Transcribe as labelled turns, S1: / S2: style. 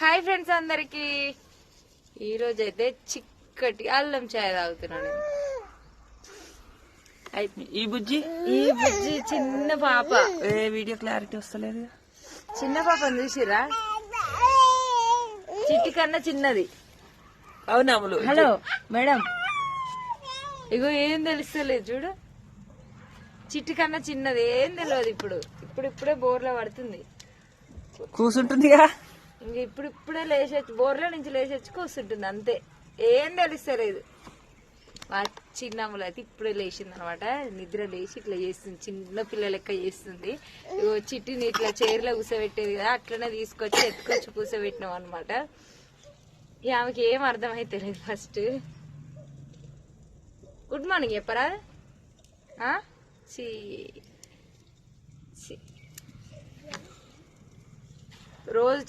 S1: Hi friends అందరికి ఈ రోజు అయితే చిక్కటి అల్లం చాయ్ తాగుతున్నాను.
S2: ఈ బుజ్జి
S1: చిన్న పాప
S2: వీడియో క్లారిటీ వస్తలేదు.
S1: చిన్న పాపని చూసిరా, చిట్టి కన్నా చిన్నది.
S2: అవునా అమలు?
S1: హలో మేడం, ఇగో ఏం తెలుస్తలేదు చూడు, చిట్టి కన్నా చిన్నది, ఏం తెలియదు. ఇప్పుడే బోర్లో పడుతుంది,
S2: కూర్చుంటుందిగా.
S1: ఇంక ఇప్పుడే లేచొచ్చు, బోర్లో నుంచి లేచొచ్చి కూర్చుంటుంది అంతే, ఏం తెలుస్తలేదు. మా చిన్నమ్మలు అయితే ఇప్పుడే లేచింది అనమాట. నిద్ర లేచి ఇట్లా చేస్తుంది, చిన్న పిల్ల లెక్క చేస్తుంది. ఇగో చిట్టిని ఇట్లా చైర్లో కూర్చోబెట్టేది కదా, అట్లనే తీసుకొచ్చి ఎత్తుకొచ్చి కూర్చోబెట్టినాం అనమాట. ఇక ఆమెకి ఏం అర్థమైతే లేదు. ఫస్ట్ గుడ్ మార్నింగ్ చెప్పరా? రోజు